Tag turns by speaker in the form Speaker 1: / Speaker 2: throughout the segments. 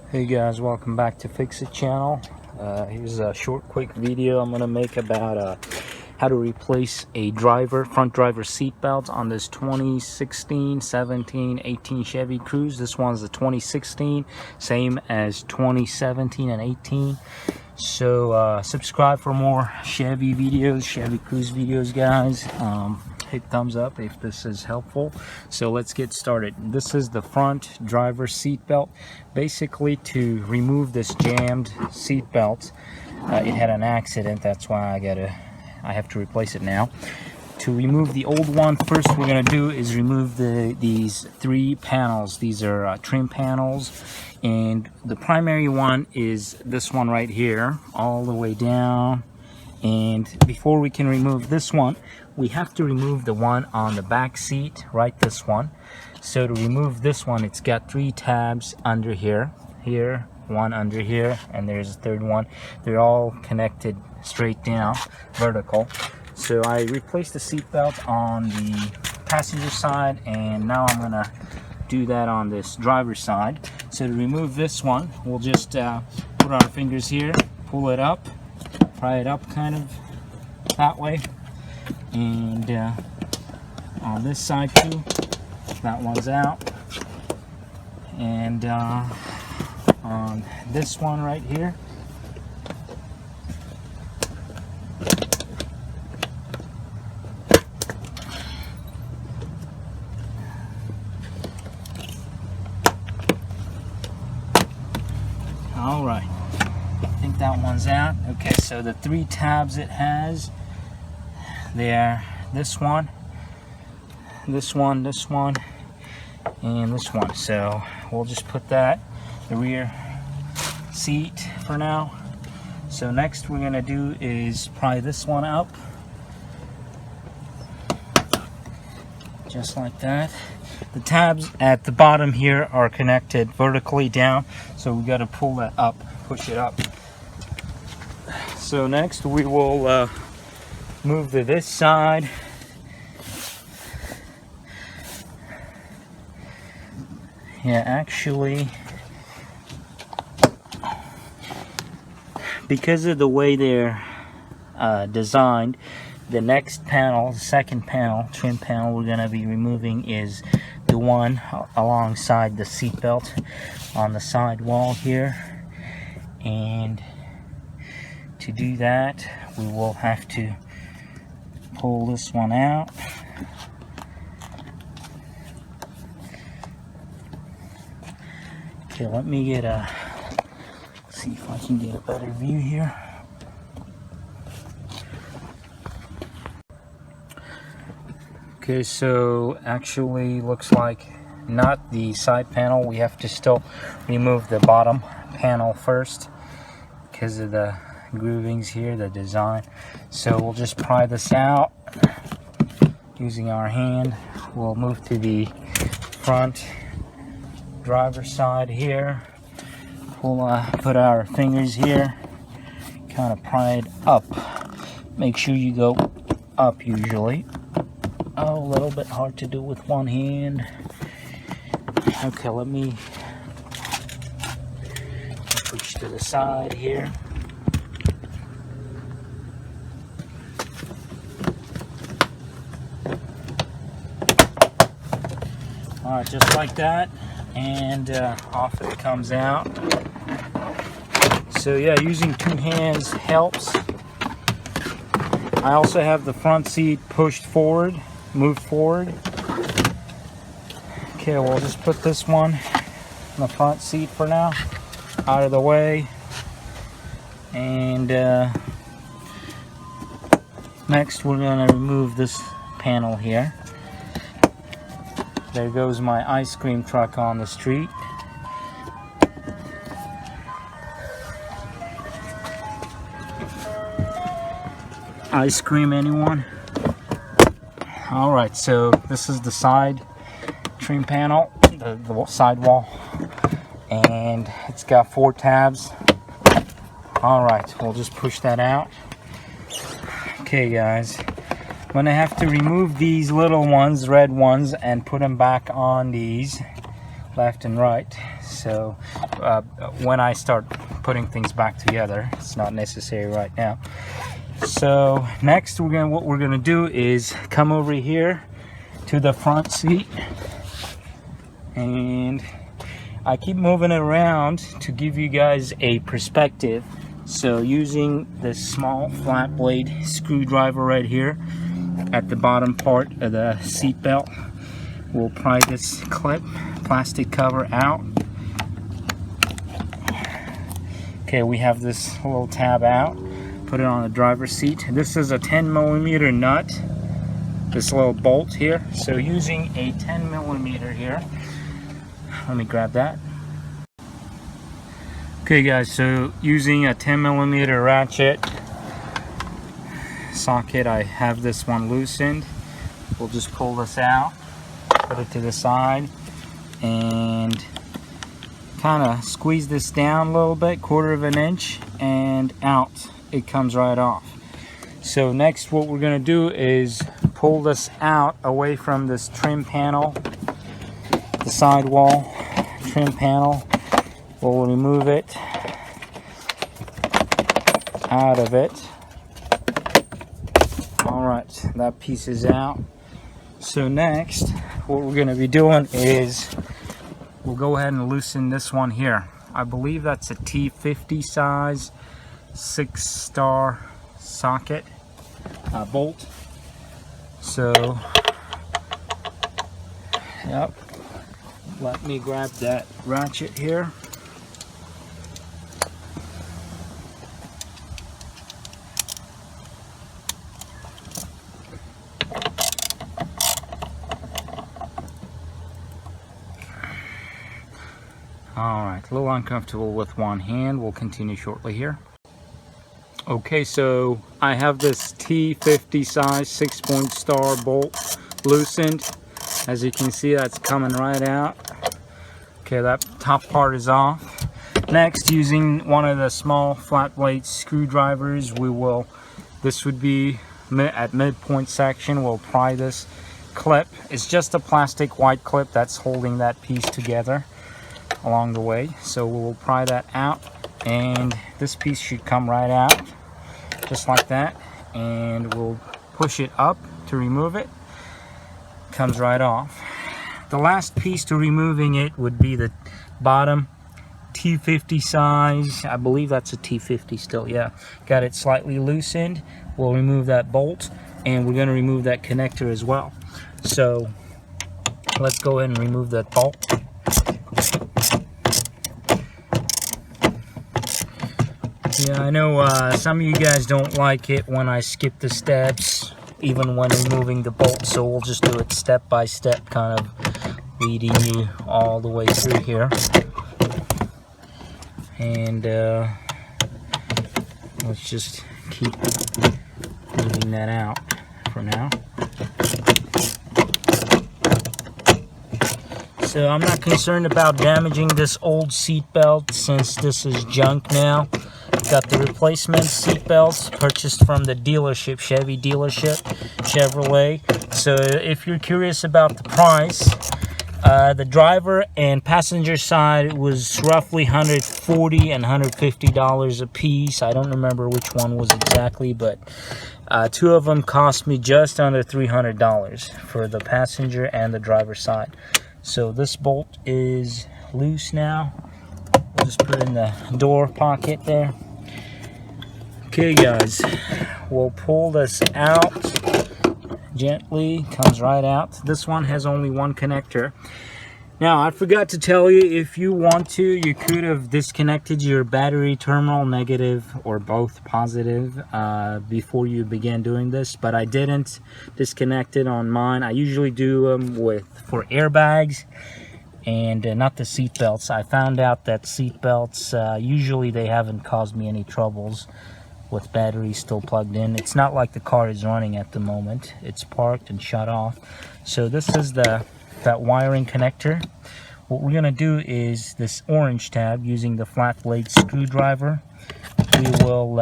Speaker 1: Hey guys, welcome back to Fix It channel. Here's a short quick video I'm going to make about how to replace a front driver seat belt on this 2016, 17, 18 Chevy Cruze. This one's the 2016, same as 2017 and 18. So subscribe for more Chevy videos, Chevy Cruze videos, guys. Hit thumbs up if this is helpful. So let's get started. This is the front driver seat belt. Basically, to remove this jammed seat belt, it had an accident. That's why I have to replace it now. To remove the old one, first we're gonna do is remove these three panels. These are trim panels, and the primary one is this one right here, all the way down. And before we can remove this one, we have to remove the one on the back seat, right? This one. So to remove this one, it's got three tabs under here, one under here, and there's a third one. They're all connected straight down, vertical. So I replaced the seat belt on the passenger side, and now I'm gonna do that on this driver's side. So to remove this one, we'll just put our fingers here, pull it up, pry it up kind of that way, and on this side too, that one's out, and on this one right here, all right, I think that one's out. Okay, so the three tabs it has, they're this one, this one, this one, and this one. So we'll just put that, the rear seat for now. So next we're gonna do is pry this one up, just like that. The tabs at the bottom here are connected vertically down, so we got to pull that up, push it up. So next we will move to this side. Yeah, actually, because of the way they're designed, the next panel, the second panel, trim panel we're going to be removing is the one alongside the seat belt on the side wall here. And to do that, we will have to pull this one out. Okay, let me see if I can get a better view here. Okay, so actually looks like not the side panel. We have to still remove the bottom panel first because of the groovings here, the design. So we'll just pry this out using our hand. We'll move to the front driver's side here. We'll put our fingers here, kind of pry it up. Make sure you go up usually. Oh, a little bit hard to do with one hand. Okay, let me push to the side here. Alright, just like that, and off it comes out. So yeah, using two hands helps. I also have the front seat pushed forward, moved forward. Okay, we'll just put this one in the front seat for now, out of the way. And next we're going to remove this panel here. There goes my ice cream truck on the street. Ice cream, anyone? All right, so this is the side trim panel, the side wall, and it's got four tabs. All right, we'll just push that out. Okay, guys, I'm gonna have to remove these little ones, red ones, and put them back on these left and right. So when I start putting things back together, it's not necessary right now. So next what we're gonna do is come over here to the front seat, and I keep moving it around to give you guys a perspective. So using this small flat blade screwdriver right here at the bottom part of the seat belt, we'll pry this plastic cover out. Okay, we have this little tab out. Put it on the driver's seat. This is a 10mm nut, this little bolt here. So using a 10mm here, let me grab that. Okay guys, so using a 10mm ratchet socket, I have this one loosened. We'll just pull this out, put it to the side, and kind of squeeze this down a little bit, 1/4 inch, and out it comes right off. So next what we're going to do is pull this out away from this trim panel, the sidewall trim panel. We'll remove it out of it. Alright, that piece is out. So next, what we're going to be doing is we'll go ahead and loosen this one here. I believe that's a T50 size 6-star socket bolt. So, yep. Let me grab that ratchet here. Alright, a little uncomfortable with one hand. We'll continue shortly here. Okay, so I have this T50 size 6-point star bolt loosened. As you can see, that's coming right out. Okay, that top part is off. Next, using one of the small flat blade screwdrivers, this would be at midpoint section, we'll pry this clip. It's just a plastic white clip that's holding that piece together along the way. So we'll pry that out, and this piece should come right out just like that, and we'll push it up to remove it. Comes right off. The last piece to removing it would be the bottom T50 size. I believe that's a T50 still, yeah. Got it slightly loosened. We'll remove that bolt, and we're going to remove that connector as well. So let's go ahead and remove that bolt. Yeah, I know some of you guys don't like it when I skip the steps, even when removing the bolt, so we'll just do it step by step, kind of leading you all the way through here. And let's just keep moving that out for now. So I'm not concerned about damaging this old seat belt, since this is junk now. Got the replacement seat belts purchased from the dealership, Chevy dealership, Chevrolet. So if you're curious about the price, the driver and passenger side was roughly $140 and $150 a piece. I don't remember which one was exactly, but two of them cost me just under $300 for the passenger and the driver side. So this bolt is loose now. We'll just put it in the door pocket there. Okay guys, we'll pull this out gently. Comes right out. This one has only one connector. Now, I forgot to tell you, if you want to, you could have disconnected your battery terminal, negative or both positive, before you began doing this, but I didn't disconnect it on mine. I usually do them for airbags and not the seat belts. I found out that seat belts, usually they haven't caused me any troubles with batteries still plugged in. It's not like the car is running at the moment. It's parked and shut off. So this is that wiring connector. What we're gonna do is this orange tab, using the flat blade screwdriver, we will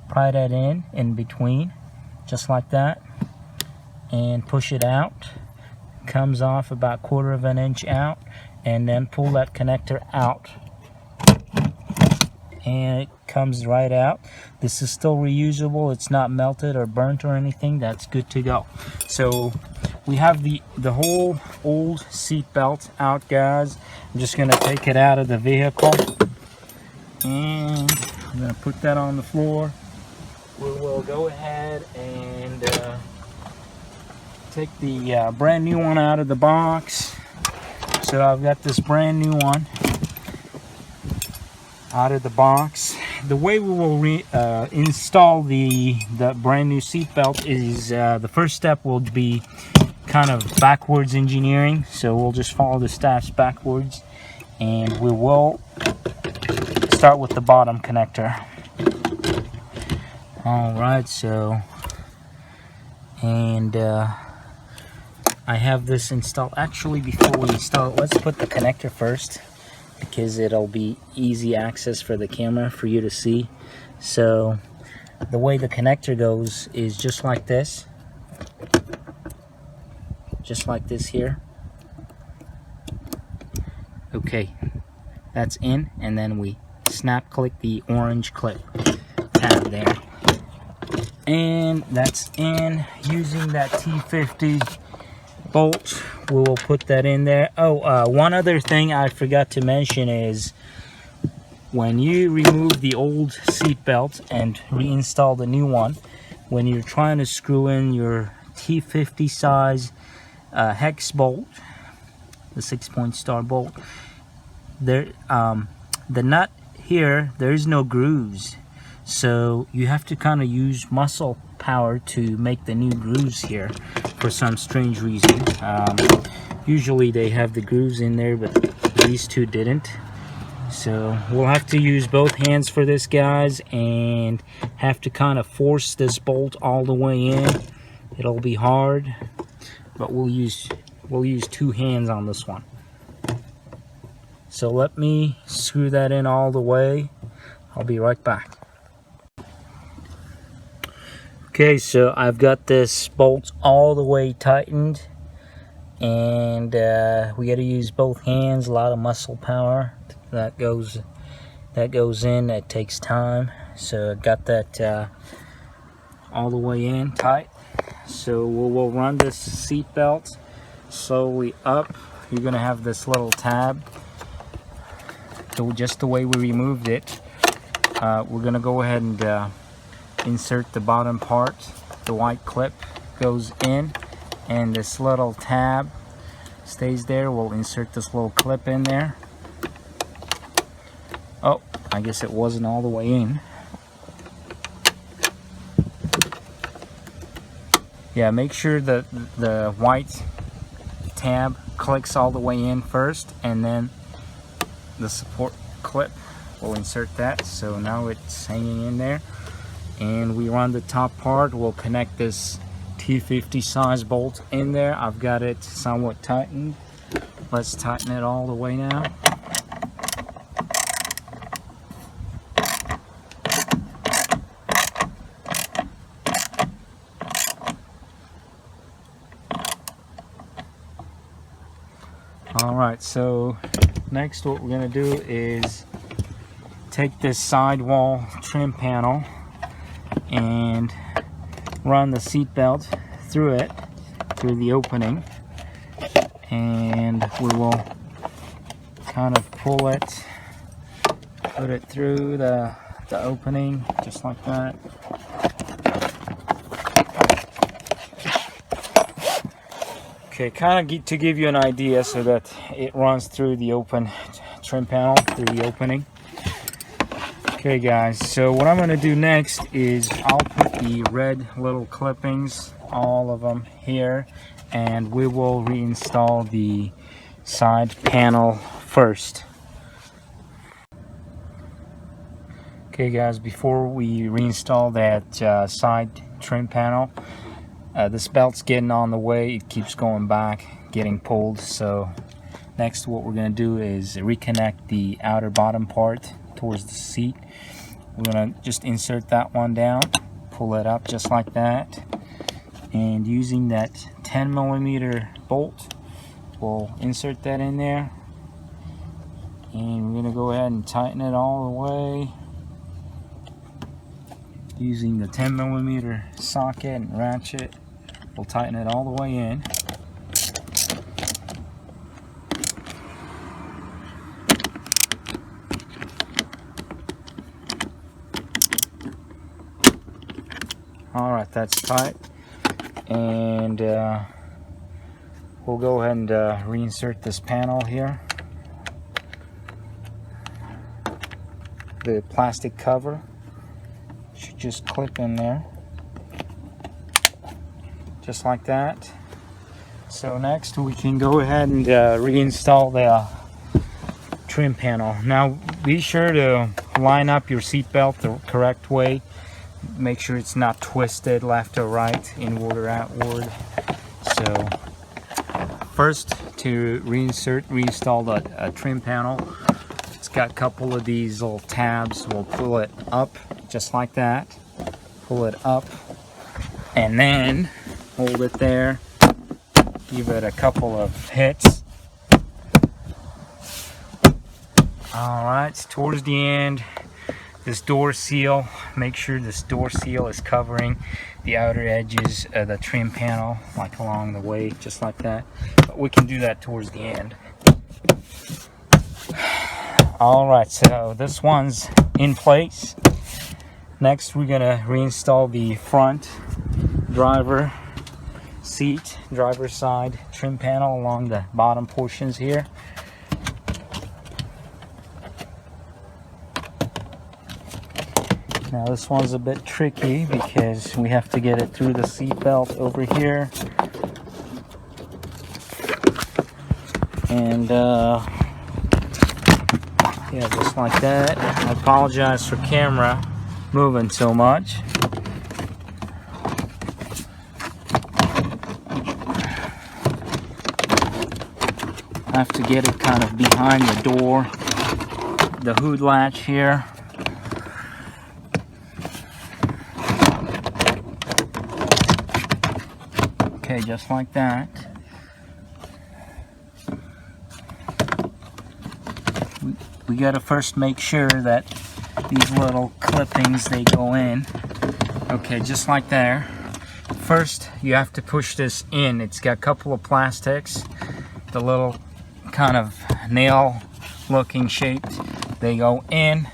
Speaker 1: pry that in between, just like that, and push it out. Comes off about 1/4 inch out, and then pull that connector out, and it comes right out. This is still reusable. It's not melted or burnt or anything. That's good to go. So we have the whole old seat belt out, guys. I'm just gonna take it out of the vehicle, and I'm gonna put that on the floor. We will go ahead and take the brand new one out of the box. So I've got this brand new one out of the box. The way we will install the brand new seat belt is the first step will be kind of backwards engineering. So we'll just follow the steps backwards, and we will start with the bottom connector. All right, so I have this installed. Actually, before we install it, let's put the connector first, because it'll be easy access for the camera for you to see. So the way the connector goes is just like this here. Okay, that's in, and then we snap click the orange clip tab there, and that's in. Using that T50 bolt, we will put that in there. Oh, one other thing I forgot to mention is when you remove the old seat belt and reinstall the new one, when you're trying to screw in your T50 size hex bolt, the 6-point star bolt, there the nut here, there is no grooves, so you have to kind of use muscle power to make the new grooves here for some strange reason. Usually they have the grooves in there, but these two didn't. So we'll have to use both hands for this, guys, and have to kind of force this bolt all the way in. It'll be hard, but we'll use 2 hands on this one. So let me screw that in all the way. I'll be right back. Okay, so I've got this bolt all the way tightened, and we got to use both hands. A lot of muscle power that goes in. That takes time. So I got that all the way in tight. So we'll run this seat belt slowly up. You're gonna have this little tab. So just the way we removed it, we're gonna go ahead and insert the bottom part. The white clip goes in, and this little tab stays there. We'll insert this little clip in there. Oh, I guess it wasn't all the way in. Yeah, make sure that the white tab clicks all the way in first, and then the support clip, we'll insert that. So now it's hanging in there, and we run the top part. We'll connect this T50 size bolt in there. I've got it somewhat tightened. Let's tighten it all the way now. Alright, so next what we're going to do is take this sidewall trim panel and run the seat belt through it, through the opening, and we will kind of pull it, put it through the opening just like that. Okay, kind of to give you an idea so that it runs through the open trim panel, through the opening. Okay guys, so what I'm going to do next is I'll put the red little clippings, all of them here, and we will reinstall the side panel first. Okay guys, before we reinstall that side trim panel, this belt's getting on the way. It keeps going back, getting pulled. So next what we're going to do is reconnect the outer bottom part towards the seat. We're going to just insert that one down, pull it up just like that, and using that 10mm bolt, we'll insert that in there, and we're gonna go ahead and tighten it all the way using the 10mm socket and ratchet. We'll tighten it all the way in. Alright, that's tight, and we'll go ahead and reinsert this panel here. The plastic cover should just clip in there, just like that. So next we can go ahead and reinstall the trim panel. Now be sure to line up your seat belt the correct way. Make sure it's not twisted left or right, inward or outward. So first, to reinstall the trim panel, it's got a couple of these little tabs. We'll pull it up just like that. Pull it up and then hold it there. Give it a couple of hits. Alright, towards the end, this door seal, make sure this door seal is covering the outer edges of the trim panel, like along the way, just like that. But we can do that towards the end. Alright, so this one's in place. Next we're gonna reinstall the front driver seat, driver side trim panel along the bottom portions here. Now this one's a bit tricky because we have to get it through the seat belt over here. And yeah, just like that. I apologize for camera moving so much. I have to get it kind of behind the door, the hood latch here. Okay, just like that. We gotta first make sure that these little clippings, they go in. Okay, just like there. First, you have to push this in. It's got a couple of plastics, the little kind of nail looking shaped. They go in,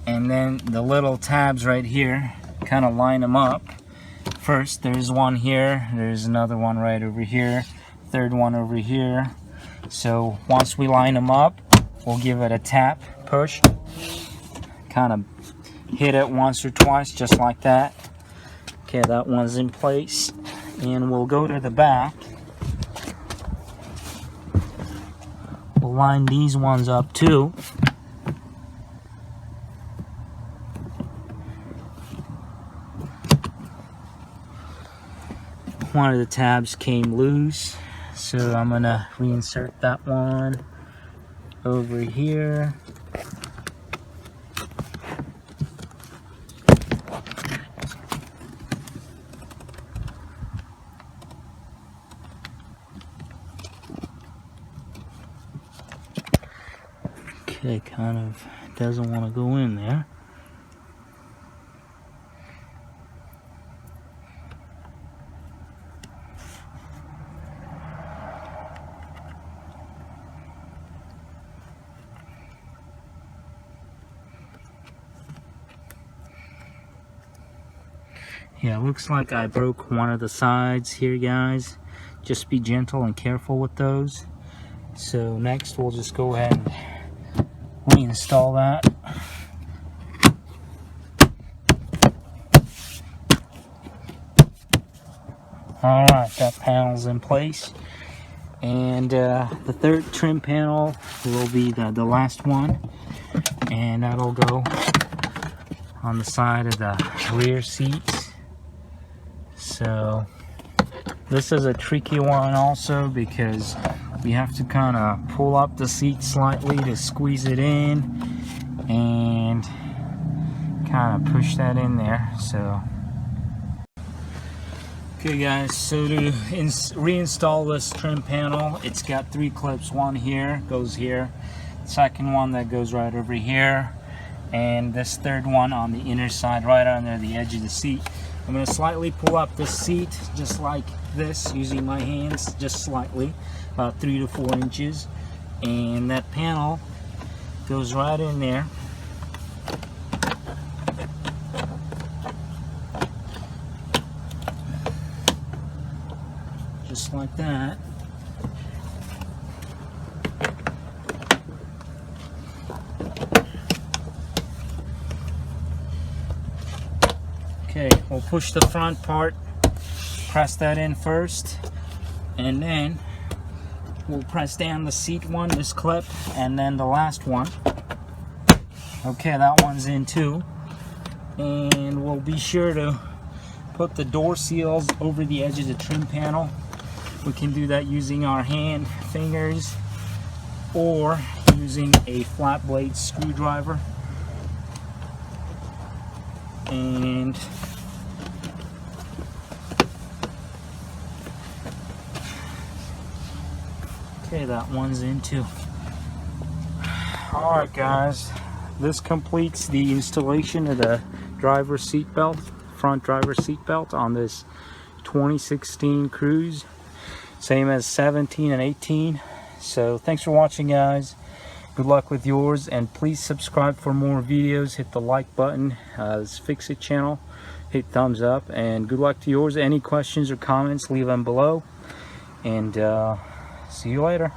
Speaker 1: and then the little tabs right here kind of line them up. First, there's one here, there's another one right over here, third one over here. So once we line them up, we'll give it a tap, push, kind of hit it once or twice, just like that. Okay, that one's in place. And we'll go to the back. We'll line these ones up too. One of the tabs came loose, so I'm gonna reinsert that one over here. Okay, kind of doesn't want to go in there. Yeah, looks like I broke one of the sides here, guys. Just be gentle and careful with those. So next we'll just go ahead and reinstall that. Alright, that panel's in place. And the third trim panel will be the last one. And that'll go on the side of the rear seats. So this is a tricky one also because we have to kind of pull up the seat slightly to squeeze it in and kind of push that in there. So okay guys, so to reinstall this trim panel, it's got 3 clips. One here, goes here. second one that goes right over here, and this third one on the inner side right under the edge of the seat. I'm going to slightly pull up the seat just like this using my hands, just slightly, about 3 to 4 inches, and that panel goes right in there. Just like that. Okay, we'll push the front part, press that in first, and then we'll press down the seat one, this clip, and then the last one. Okay, that one's in too. And we'll be sure to put the door seals over the edge of the trim panel. We can do that using our hand, fingers, or using a flat blade screwdriver. And okay, that one's in too. Alright guys, this completes the installation of the driver seat belt, front driver seat belt on this 2016 Cruze, same as 17 and 18. So thanks for watching guys. Good luck with yours, and please subscribe for more videos. Hit the like button, this Fix It channel, hit thumbs up, and good luck to yours. Any questions or comments, leave them below, and see you later.